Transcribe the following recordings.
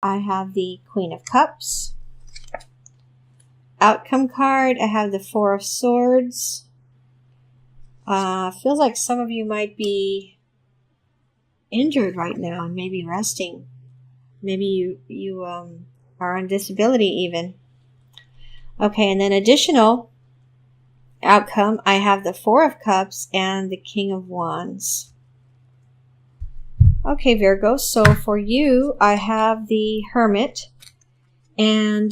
I have the Queen of Cups. Outcome card, I have the Four of Swords. Feels like some of you might be injured right now and maybe resting. Maybe you are on disability even. Okay, and then additional outcome, I have the Four of Cups and the King of Wands. Okay, Virgo, so for you, I have the Hermit, and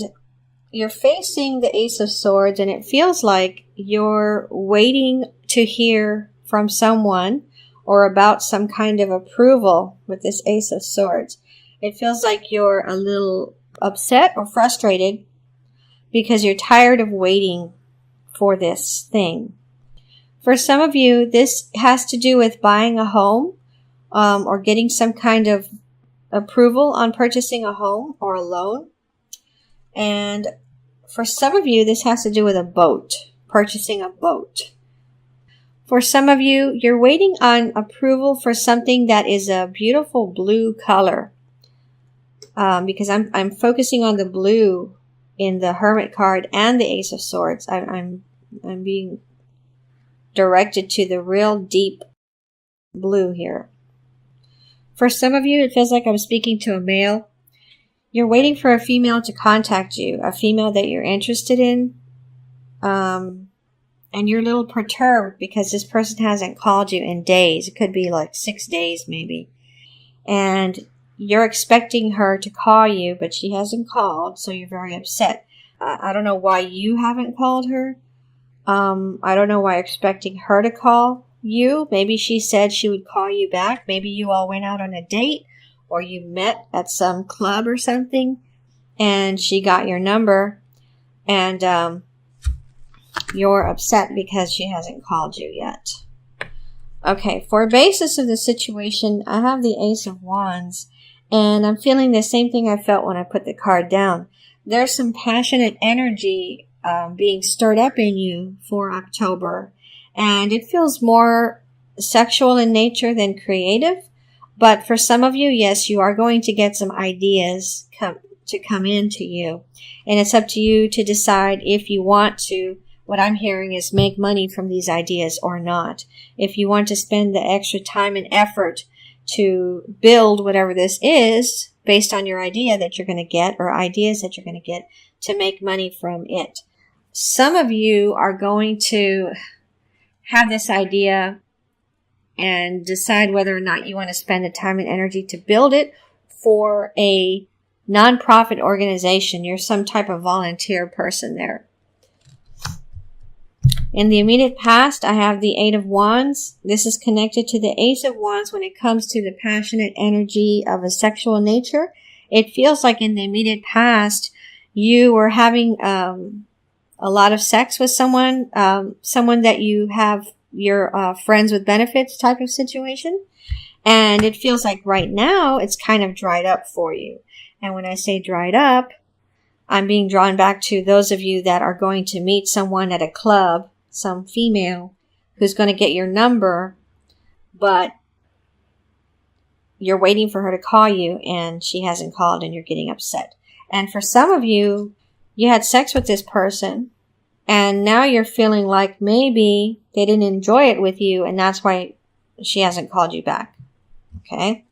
you're facing the Ace of Swords, and it feels like you're waiting to hear from someone or about some kind of approval with this Ace of Swords. It feels like you're a little upset or frustrated because you're tired of waiting for this thing. For some of you, this has to do with buying a home or getting some kind of approval on purchasing a home or a loan. And for some of you, this has to do with a boat, purchasing a boat. For some of you, you're waiting on approval for something that is a beautiful blue color. Because I'm focusing on the blue in the Hermit card and the Ace of Swords. I'm being directed to the real deep blue here. For some of you, it feels like I'm speaking to a male. You're waiting for a female to contact you, a female that you're interested in. And you're a little perturbed because this person hasn't called you in days. It could be like 6 days maybe. And you're expecting her to call you, but she hasn't called, so you're very upset. I don't know why you haven't called her. I don't know why you're expecting her to call you. Maybe she said she would call you back. Maybe you all went out on a date or you met at some club or something and she got your number and you're upset because she hasn't called you yet. Okay, for a basis of the situation, I have the Ace of Wands, and I'm feeling the same thing I felt when I put the card down. There's some passionate energy being stirred up in you for October, and it feels more sexual in nature than creative. But for some of you, yes, you are going to get some ideas come into you, and it's up to you to decide if you want to. What I'm hearing is make money from these ideas or not. If you want to spend the extra time and effort to build whatever this is based on your idea that you're going to get or ideas that you're going to get to make money from it. Some of you are going to have this idea and decide whether or not you want to spend the time and energy to build it for a nonprofit organization. You're some type of volunteer person there. In the immediate past, I have the Eight of Wands. This is connected to the Ace of Wands when it comes to the passionate energy of a sexual nature. It feels like in the immediate past, you were having a lot of sex with someone that you have your friends with benefits type of situation. And it feels like right now, it's kind of dried up for you. And when I say dried up, I'm being drawn back to those of you that are going to meet someone at a club, some female who's going to get your number, but you're waiting for her to call you and she hasn't called and you're getting upset. And for some of you, you had sex with this person and now you're feeling like maybe they didn't enjoy it with you and that's why she hasn't called you back. Okay?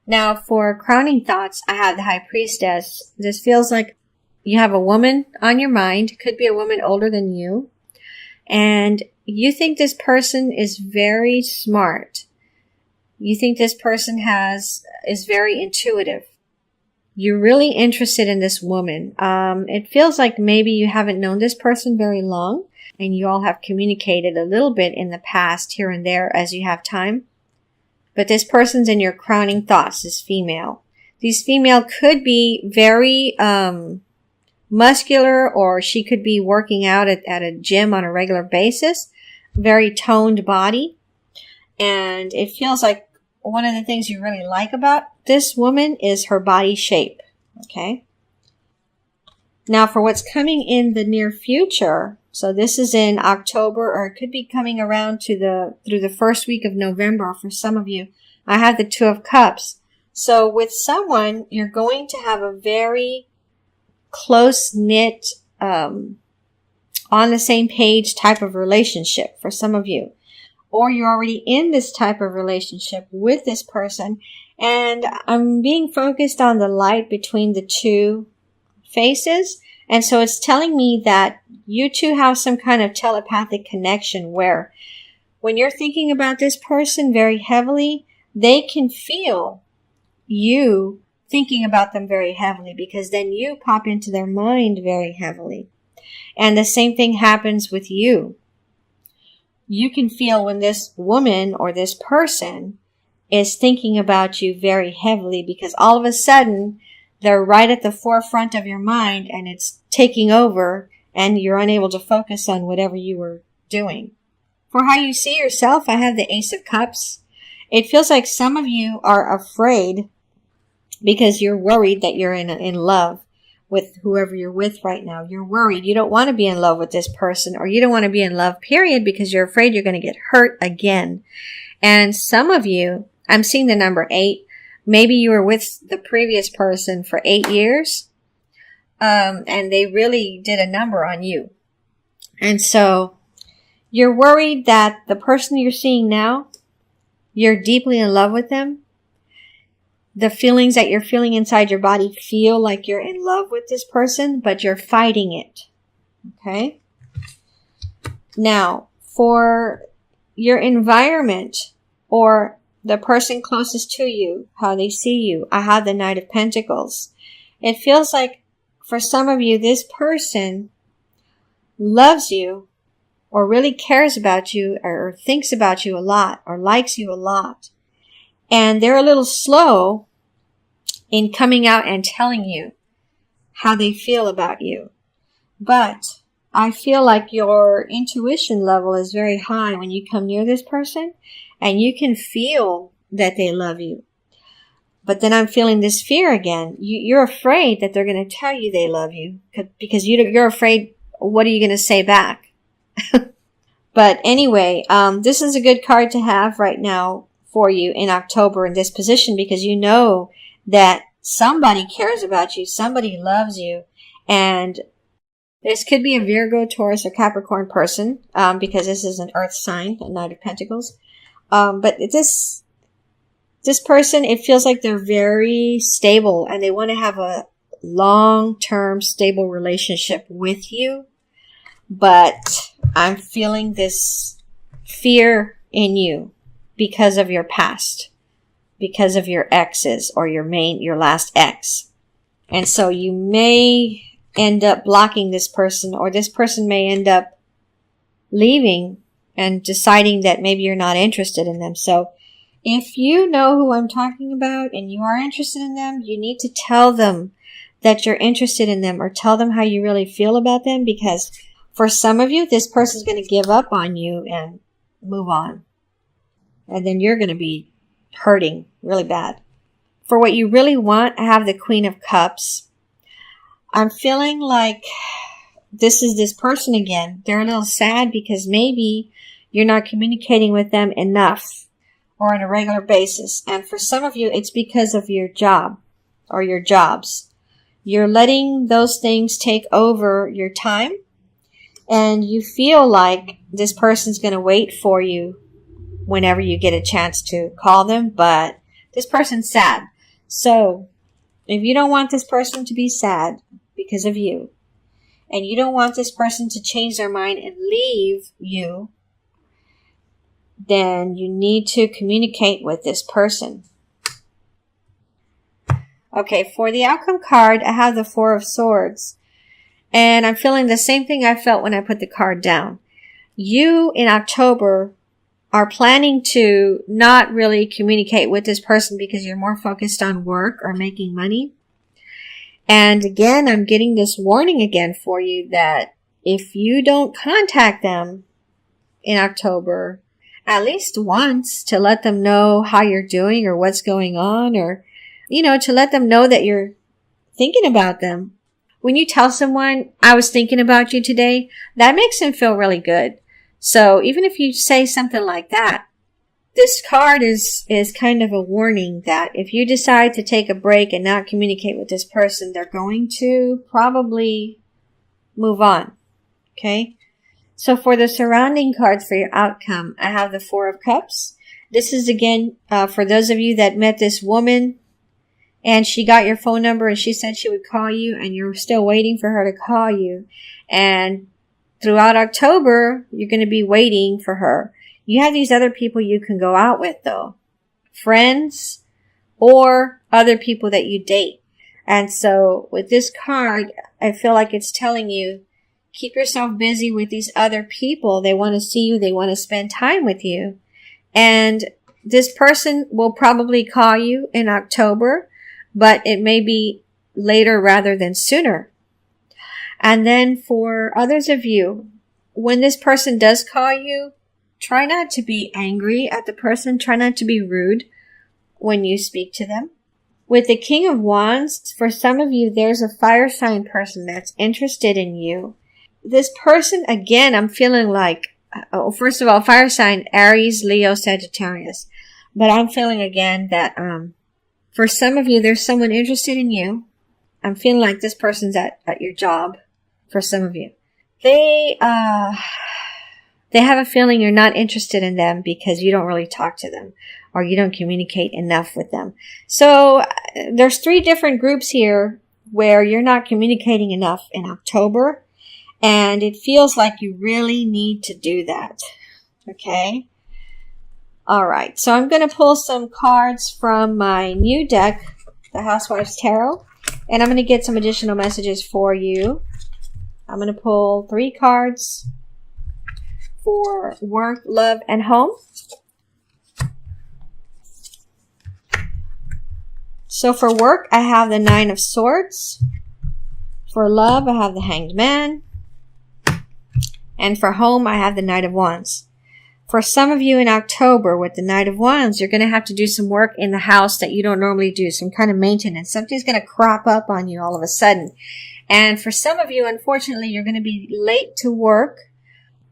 Now for crowning thoughts, I have the High Priestess. This feels like you have a woman on your mind. It could be a woman older than you. And you think this person is very smart. You think this person is very intuitive. You're really interested in this woman. It feels like maybe you haven't known this person very long and you all have communicated a little bit in the past here and there as you have time. But this person's in your crowning thoughts, this female. These female could be very muscular, or she could be working out at a gym on a regular basis. Very toned body. And it feels like one of the things you really like about this woman is her body shape. Okay. Now for what's coming in the near future. So this is in October, or it could be coming around through the first week of November for some of you. I have the Two of Cups. So with someone, you're going to have a very close-knit, on the same page type of relationship for some of you. Or you're already in this type of relationship with this person. And I'm being focused on the light between the two faces. And so it's telling me that you two have some kind of telepathic connection where when you're thinking about this person very heavily, they can feel you thinking about them very heavily, because then you pop into their mind very heavily. And the same thing happens with you. You can feel when this woman or this person is thinking about you very heavily, because all of a sudden they're right at the forefront of your mind and it's taking over and you're unable to focus on whatever you were doing. For how you see yourself, I have the Ace of Cups. It feels like some of you are afraid because you're worried that you're in love with whoever you're with right now. You're worried. You don't want to be in love with this person, or you don't want to be in love, period, because you're afraid you're going to get hurt again. And some of you, I'm seeing the number 8. Maybe you were with the previous person for 8 years, and they really did a number on you. And so you're worried that the person you're seeing now, you're deeply in love with them. The feelings that you're feeling inside your body feel like you're in love with this person, but you're fighting it. Okay? Now, for your environment or the person closest to you, how they see you, I have the Knight of Pentacles. It feels like for some of you, this person loves you or really cares about you or thinks about you a lot or likes you a lot. And they're a little slow in coming out and telling you how they feel about you. But I feel like your intuition level is very high when you come near this person, and you can feel that they love you. But then I'm feeling this fear again. You're afraid that they're going to tell you they love you because you're afraid, what are you going to say back? But anyway, this is a good card to have right now for you in October in this position, because you know that somebody cares about you, somebody loves you, and this could be a Virgo, Taurus, or Capricorn person, because this is an earth sign, a Knight of Pentacles. But this person, it feels like they're very stable and they want to have a long-term stable relationship with you. But I'm feeling this fear in you because of your past, because of your exes or your last ex. And so you may end up blocking this person, or this person may end up leaving and deciding that maybe you're not interested in them. So if you know who I'm talking about and you are interested in them, you need to tell them that you're interested in them, or tell them how you really feel about them, because for some of you, this person's going to give up on you and move on. And then you're going to be hurting really bad. For what you really want, I have the Queen of Cups. I'm feeling like this is this person again. They're a little sad because maybe you're not communicating with them enough or on a regular basis. And for some of you, it's because of your job or your jobs. You're letting those things take over your time, and you feel like this person's going to wait for you whenever you get a chance to call them, but this person's sad. So if you don't want this person to be sad because of you, and you don't want this person to change their mind and leave you, then you need to communicate with this person. Okay, for the outcome card, I have the Four of Swords. And I'm feeling the same thing I felt when I put the card down. You, in October, are planning to not really communicate with this person because you're more focused on work or making money. And again, I'm getting this warning again for you that if you don't contact them in October at least once to let them know how you're doing or what's going on, or, to let them know that you're thinking about them. When you tell someone, I was thinking about you today, that makes them feel really good. So even if you say something like that, This card is kind of a warning that if you decide to take a break and not communicate with this person, they're going to probably move on. Okay? So for the surrounding cards for your outcome, I have the Four of Cups. This is again for those of you that met this woman and she got your phone number and she said she would call you and you're still waiting for her to call you. And throughout October, you're going to be waiting for her. You have these other people you can go out with though. Friends or other people that you date. And so with this card, I feel like it's telling you, keep yourself busy with these other people. They want to see you. They want to spend time with you. And this person will probably call you in October, but it may be later rather than sooner. And then for others of you, when this person does call you, try not to be angry at the person. Try not to be rude when you speak to them. With the King of Wands, for some of you, there's a fire sign person that's interested in you. This person, again, I'm feeling like, first of all, fire sign, Aries, Leo, Sagittarius. But I'm feeling again that for some of you, there's someone interested in you. I'm feeling like this person's at your job for some of you. They have a feeling you're not interested in them because you don't really talk to them or you don't communicate enough with them. So there's 3 different groups here where you're not communicating enough in October. And it feels like you really need to do that. Okay? All right. So I'm going to pull some cards from my new deck, the Housewife's Tarot. And I'm going to get some additional messages for you. I'm going to pull 3 cards for work, love, and home. So for work, I have the 9 of Swords. For love, I have the Hanged Man. And for home, I have the Knight of Wands. For some of you in October with the Knight of Wands, you're going to have to do some work in the house that you don't normally do, some kind of maintenance. Something's going to crop up on you all of a sudden. And for some of you, unfortunately, you're going to be late to work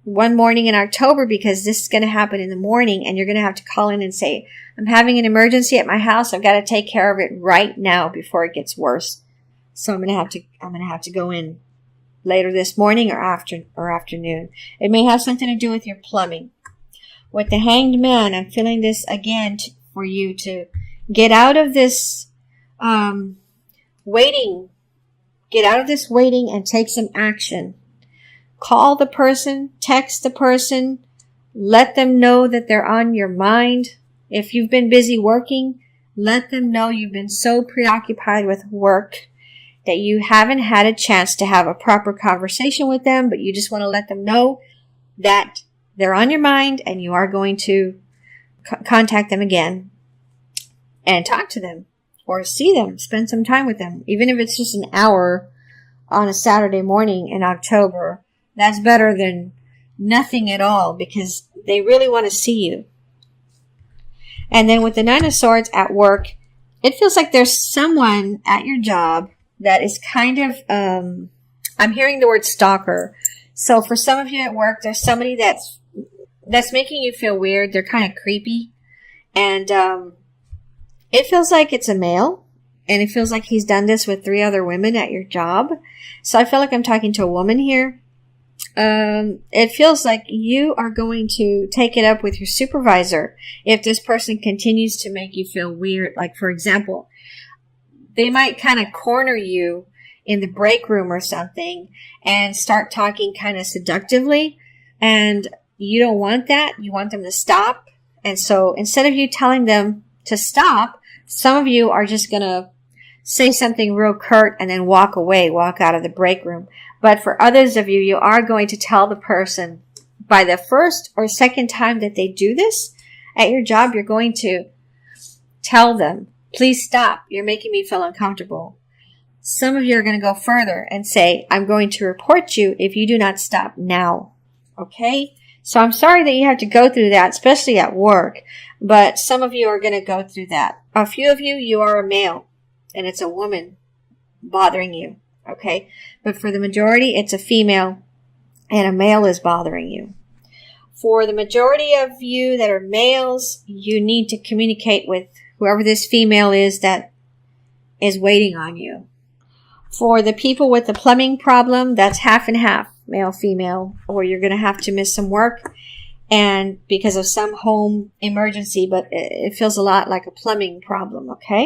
one morning in October because this is going to happen in the morning and you're going to have to call in and say, I'm having an emergency at my house. I've got to take care of it right now before it gets worse. So I'm going to have to go in later this morning or afternoon. It may have something to do with your plumbing. With the Hanged Man, I'm feeling this again for you to get out of this waiting. Get out of this waiting and take some action. Call the person, text the person, let them know that they're on your mind. If you've been busy working, let them know you've been so preoccupied with work that you haven't had a chance to have a proper conversation with them, but you just want to let them know that they're on your mind and you are going to contact them again and talk to them or see them, spend some time with them. Even if it's just an hour on a Saturday morning in October, that's better than nothing at all because they really want to see you. And then with the 9 of Swords at work, it feels like there's someone at your job that is kind of, I'm hearing the word stalker. So for some of you at work, there's somebody that's making you feel weird. They're kind of creepy. And it feels like it's a male. And it feels like he's done this with 3 other women at your job. So I feel like I'm talking to a woman here. It feels like you are going to take it up with your supervisor if this person continues to make you feel weird. Like, for example, they might kind of corner you in the break room or something and start talking kind of seductively. And you don't want that. You want them to stop. And so instead of you telling them to stop, some of you are just going to say something real curt and then walk away, walk out of the break room. But for others of you, you are going to tell the person by the first or second time that they do this at your job, you're going to tell them, please stop. You're making me feel uncomfortable. Some of you are going to go further and say, I'm going to report you if you do not stop now. Okay? So I'm sorry that you have to go through that, especially at work. But some of you are going to go through that. A few of you, you are a male. And it's a woman bothering you. Okay? But for the majority, it's a female. And a male is bothering you. For the majority of you that are males, you need to communicate with whoever this female is that is waiting on you. For the people with the plumbing problem, that's half and half, male, female, or you're going to have to miss some work and because of some home emergency, but it feels a lot like a plumbing problem, okay?